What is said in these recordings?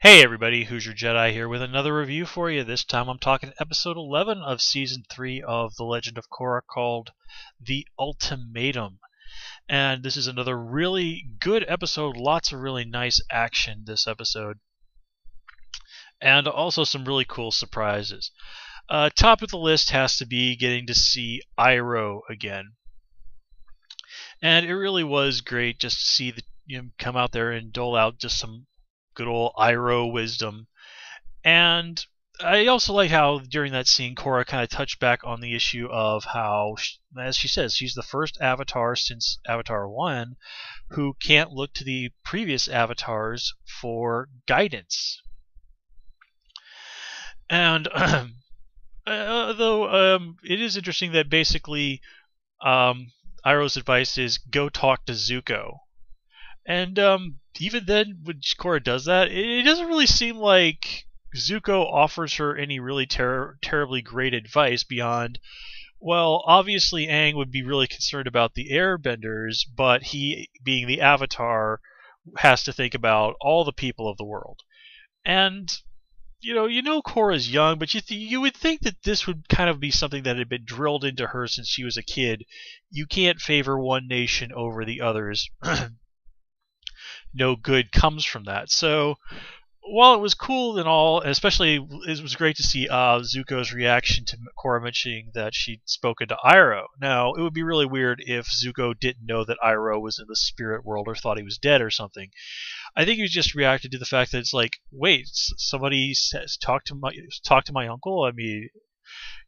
Hey everybody, Hoosier Jedi here with another review for you. This time I'm talking episode 11 of season 3 of The Legend of Korra called The Ultimatum. And this is another really good episode, lots of really nice action this episode. And also some really cool surprises. Top of the list has to be getting to see Iroh again. And it really was great just to see him come out there and dole out just some good old Iroh wisdom. And I also like how during that scene Korra kind of touched back on the issue of how, as she says, she's the first Avatar since Avatar 1 who can't look to the previous Avatars for guidance. And though it is interesting that basically Iroh's advice is go talk to Zuko. And even then, when Korra does that, it doesn't really seem like Zuko offers her any really terribly great advice beyond, well, obviously Aang would be really concerned about the airbenders, but he, being the Avatar, has to think about all the people of the world. And you know Korra's young, but you would think that this would kind of be something that had been drilled into her since she was a kid. You can't favor one nation over the others. No good comes from that. So while it was cool and all, especially it was great to see Zuko's reaction to Korra mentioning that she'd spoken to Iroh. Now, it would be really weird if Zuko didn't know that Iroh was in the spirit world or thought he was dead or something. I think he just reacted to the fact that it's like, wait, somebody says talk to my uncle. I mean,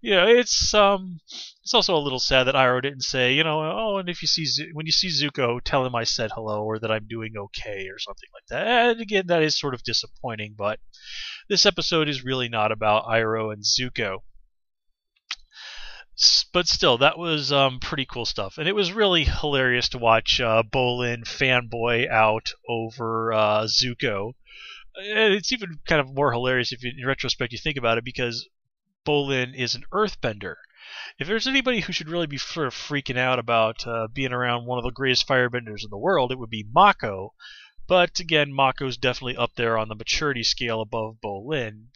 it's also a little sad that Iroh didn't say, oh, and if you see when you see Zuko, tell him I said hello or that I'm doing okay or something like that. And again, that is sort of disappointing, but this episode is really not about Iroh and Zuko. But still, that was pretty cool stuff, and it was really hilarious to watch Bolin fanboy out over Zuko. And it's even kind of more hilarious if, in retrospect, you think about it, because Bolin is an earthbender. If there's anybody who should really be sort of freaking out about being around one of the greatest firebenders in the world, it would be Mako. But again, Mako's definitely up there on the maturity scale above Bolin.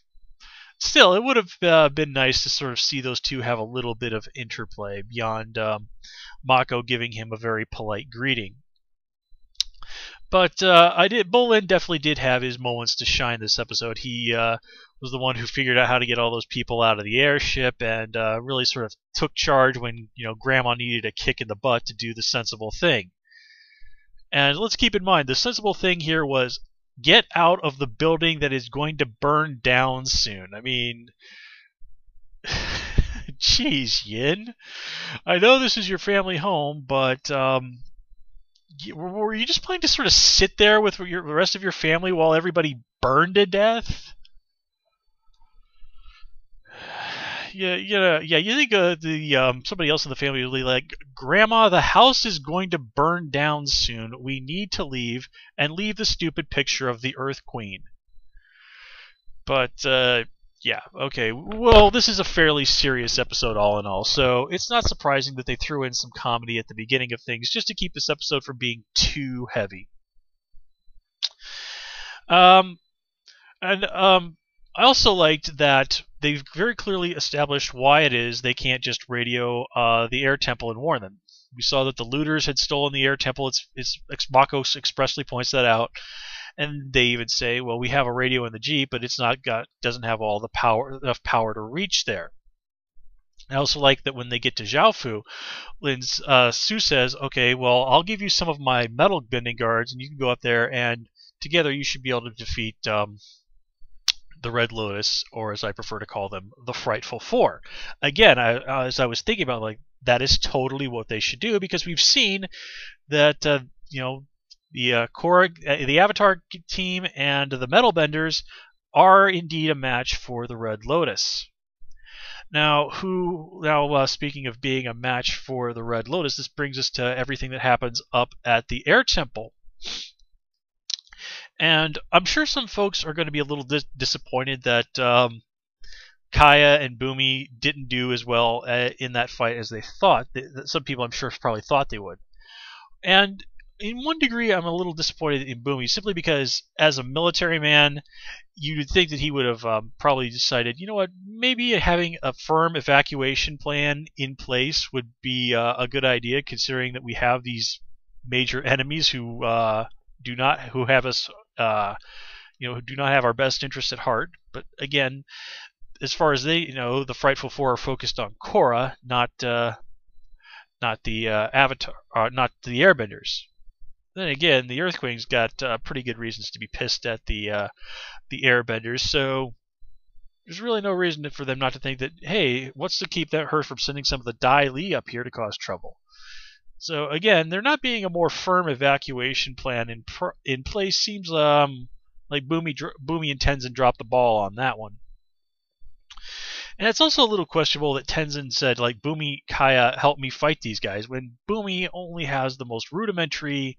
Still, it would have been nice to sort of see those two have a little bit of interplay beyond Mako giving him a very polite greeting. But Bolin definitely did have his moments to shine this episode. He was the one who figured out how to get all those people out of the airship and really sort of took charge when Grandma needed a kick in the butt to do the sensible thing. And let's keep in mind, the sensible thing here was get out of the building that is going to burn down soon. I mean, jeez, Yin. I know this is your family home, but were you just planning to sort of sit there with the rest of your family while everybody burned to death? Yeah. You think somebody else in the family would be like, Grandma, the house is going to burn down soon. We need to leave and leave the stupid picture of the Earth Queen. But yeah, okay. Well, this is a fairly serious episode all in all, so it's not surprising that they threw in some comedy at the beginning of things just to keep this episode from being too heavy. I also liked that they've very clearly established why it is they can't just radio the air temple and warn them. We saw that the looters had stolen the air temple. Mako expressly points that out. And they even say, well, we have a radio in the Jeep, but doesn't have all the enough power to reach there. I also like that when they get to Zhaofu, Sue says, okay, well, I'll give you some of my metal bending guards, and you can go up there, and together you should be able to defeat the Red Lotus, or as I prefer to call them, the Frightful Four. Again, as I was thinking about, like, that is totally what they should do, because we've seen that, the Korra, the Avatar team and the Metalbenders are indeed a match for the Red Lotus. Now, speaking of being a match for the Red Lotus, this brings us to everything that happens up at the Air Temple. And I'm sure some folks are going to be a little disappointed that Kaya and Bumi didn't do as well in that fight as they thought. Some people, I'm sure, probably thought they would. And in one degree, I'm a little disappointed in Boomy, simply because as a military man, you'd think that he would have probably decided, you know what, maybe having a firm evacuation plan in place would be a good idea, considering that we have these major enemies who who have us, who do not have our best interests at heart. But again, as far as they know, the Frightful Four are focused on Korra, not the Avatar, not the Airbenders. Then again, the Earthquakes got pretty good reasons to be pissed at the Airbenders, so there's really no reason for them not to think that, hey, what's to keep her from sending some of the Dai Li up here to cause trouble? So again, there not being a more firm evacuation plan in place seems like Boomy and Tenzin dropped the ball on that one. And it's also a little questionable that Tenzin said, like, Boomy, Kaya, help me fight these guys, when Boomy only has the most rudimentary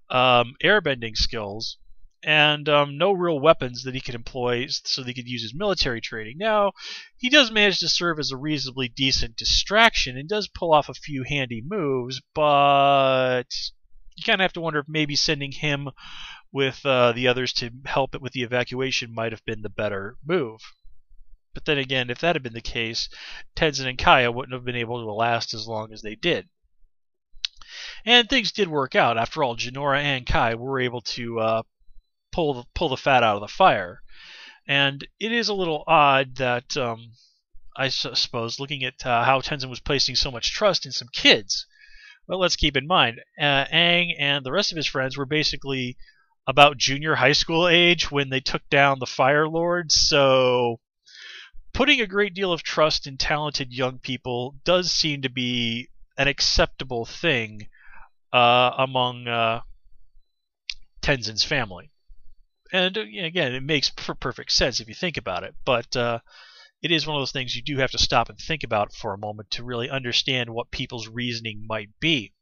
airbending skills and no real weapons that he could employ so that he could use his military training. Now, he does manage to serve as a reasonably decent distraction and does pull off a few handy moves, but you kind of have to wonder if maybe sending him with the others to help it with the evacuation might have been the better move. But then again, if that had been the case, Tenzin and Kaya wouldn't have been able to last as long as they did. And things did work out. After all, Jinora and Kai were able to pull the fat out of the fire. And it is a little odd that, I suppose, looking at how Tenzin was placing so much trust in some kids. Well, let's keep in mind, Aang and the rest of his friends were basically about junior high school age when they took down the Fire Lord, so putting a great deal of trust in talented young people does seem to be an acceptable thing among Tenzin's family. And again, it makes perfect sense if you think about it, but it is one of those things you do have to stop and think about for a moment to really understand what people's reasoning might be.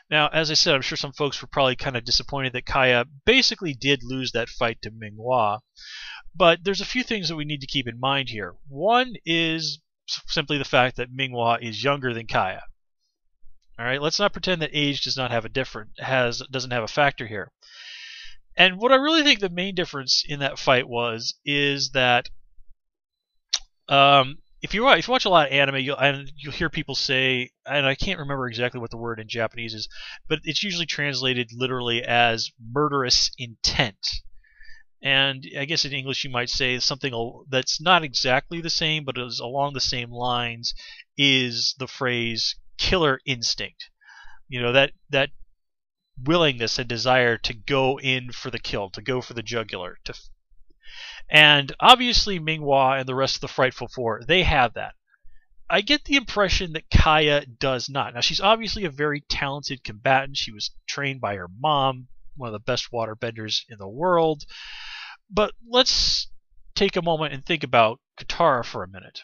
Now, as I said, I'm sure some folks were probably kind of disappointed that Kaya basically did lose that fight to Minghua. But there's a few things that we need to keep in mind here. One is simply the fact that Minghua is younger than Kaya. All right, let's not pretend that age doesn't have a factor here. And what I really think the main difference in that fight is that if you watch a lot of anime, you'll hear people say, and I can't remember exactly what the word in Japanese is, but it's usually translated literally as murderous intent. And I guess in English you might say something that's not exactly the same, but is along the same lines, is the phrase killer instinct. You know, that willingness and desire to go in for the kill, to go for the jugular. And obviously Minghua and the rest of the Frightful Four, they have that. I get the impression that Kaya does not. Now, she's obviously a very talented combatant. She was trained by her mom, one of the best waterbenders in the world. But let's take a moment and think about Katara for a minute.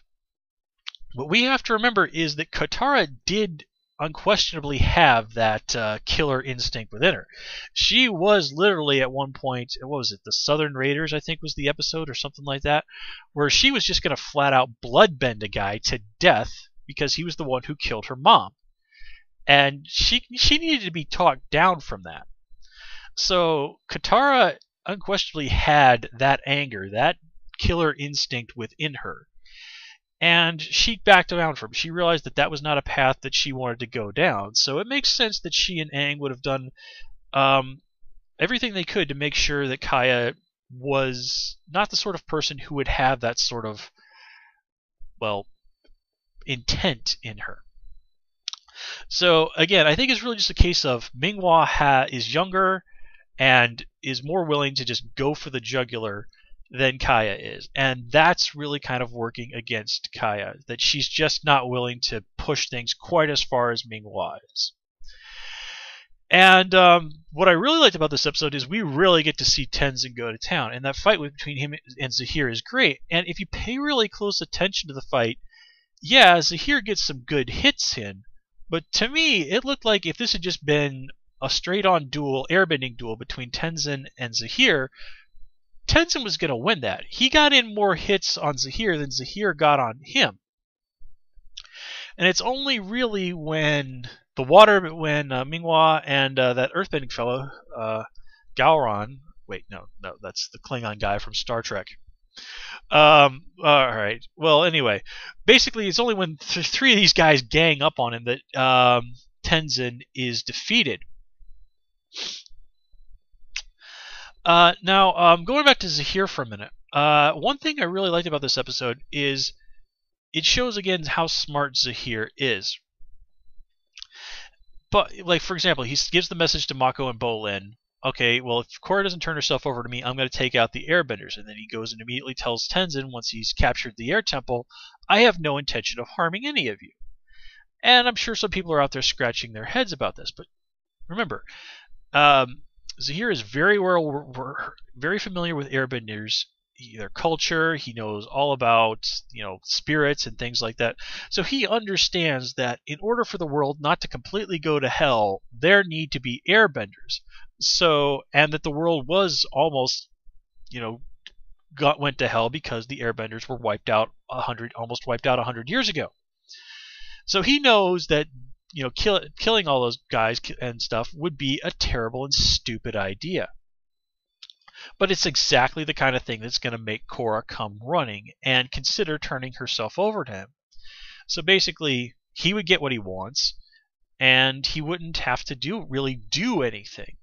What we have to remember is that Katara did unquestionably have that killer instinct within her. She was literally at one point, what was it, the Southern Raiders, I think was the episode or something like that, where she was just going to flat out bloodbend a guy to death because he was the one who killed her mom. And she needed to be talked down from that. So Katara unquestionably had that anger, that killer instinct within her. And she backed down from it. She realized that that was not a path that she wanted to go down. So it makes sense that she and Aang would have done everything they could to make sure that Kaya was not the sort of person who would have that sort of, well, intent in her. So again, I think it's really just a case of Minghua is younger and is more willing to just go for the jugular than Kaya is. And that's really kind of working against Kaya, that she's just not willing to push things quite as far as Minghua is. And what I really liked about this episode is we really get to see Tenzin go to town. And that fight between him and Zaheer is great. And if you pay really close attention to the fight, yeah, Zaheer gets some good hits in. But to me, it looked like if this had just been a straight-on duel, airbending duel between Tenzin and Zaheer, Tenzin was going to win that. He got in more hits on Zaheer than Zaheer got on him. And it's only really when the water when Minghua and that earthbending fellow, Gowron. Wait, no, that's the Klingon guy from Star Trek. All right. Well, anyway, basically, it's only when three of these guys gang up on him that Tenzin is defeated. Now, going back to Zaheer for a minute. One thing I really liked about this episode is it shows again how smart Zaheer is. But, like, for example, he gives the message to Mako and Bolin. Okay, well, if Korra doesn't turn herself over to me, I'm going to take out the airbenders. And then he goes and immediately tells Tenzin, once he's captured the air temple, I have no intention of harming any of you. And I'm sure some people are out there scratching their heads about this. But remember, Zaheer is very familiar with airbenders, their culture. He knows all about spirits and things like that. So he understands that in order for the world not to completely go to hell, there need to be airbenders. So, and that the world was almost, went to hell because the airbenders were almost wiped out 100 years ago. So he knows that killing all those guys and stuff would be a terrible and stupid idea. But it's exactly the kind of thing that's going to make Korra come running and consider turning herself over to him. So basically, he would get what he wants, and he wouldn't have to really do anything.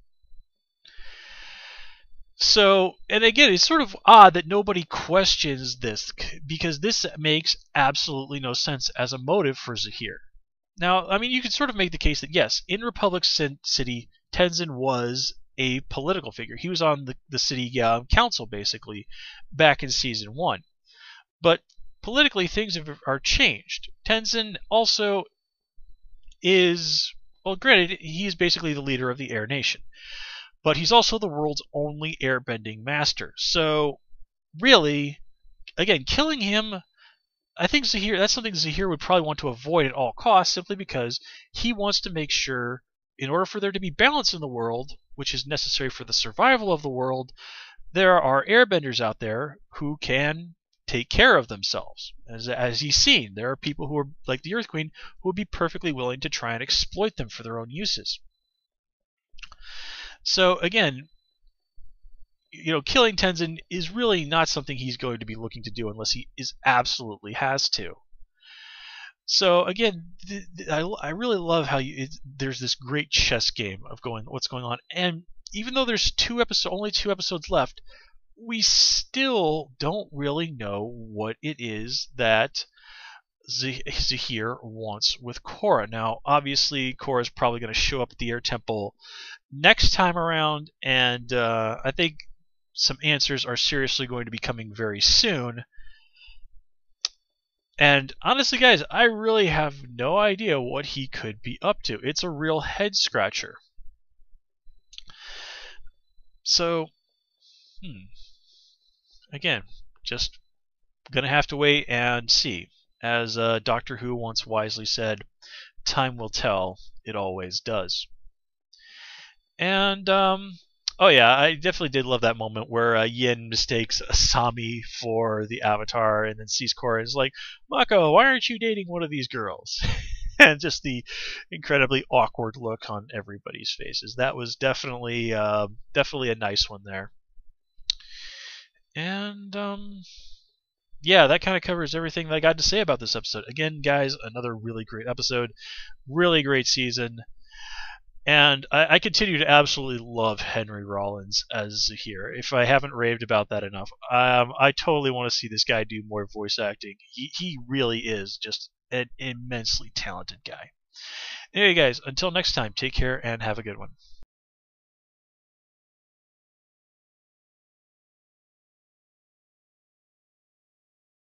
So, and again, it's sort of odd that nobody questions this, because this makes absolutely no sense as a motive for Zaheer. Now, I mean, you could sort of make the case that yes, in Republic City, Tenzin was a political figure. He was on the city council, basically, back in Season 1. But politically, things are changed. Tenzin also is, well, granted, he's basically the leader of the Air Nation. But he's also the world's only airbending master. So, really, again, killing him, I think that's something Zaheer would probably want to avoid at all costs, simply because he wants to make sure, in order for there to be balance in the world, which is necessary for the survival of the world, there are airbenders out there who can take care of themselves. As he's seen, there are people who are, like the Earth Queen, who would be perfectly willing to try and exploit them for their own uses. So again, killing Tenzin is really not something he's going to be looking to do unless he absolutely has to. So again, I really love how there's this great chess game of what's going on, and even though there's only two episodes left, we still don't really know what it is that Zaheer wants with Korra. Now, obviously, Korra's probably going to show up at the Air Temple next time around, and I think some answers are seriously going to be coming very soon. And honestly, guys, I really have no idea what he could be up to. It's a real head scratcher. So, again, just gonna have to wait and see. As Doctor Who once wisely said, time will tell, it always does. And, oh yeah, I definitely did love that moment where Yin mistakes Asami for the Avatar and then sees Korra and is like, Mako, why aren't you dating one of these girls? And just the incredibly awkward look on everybody's faces. That was definitely a nice one there. And, yeah, that kind of covers everything that I got to say about this episode. Again, guys, another really great episode, really great season, and I continue to absolutely love Henry Rollins as Zaheer. If I haven't raved about that enough, I totally want to see this guy do more voice acting. He really is just an immensely talented guy. Anyway, guys, until next time, take care and have a good one.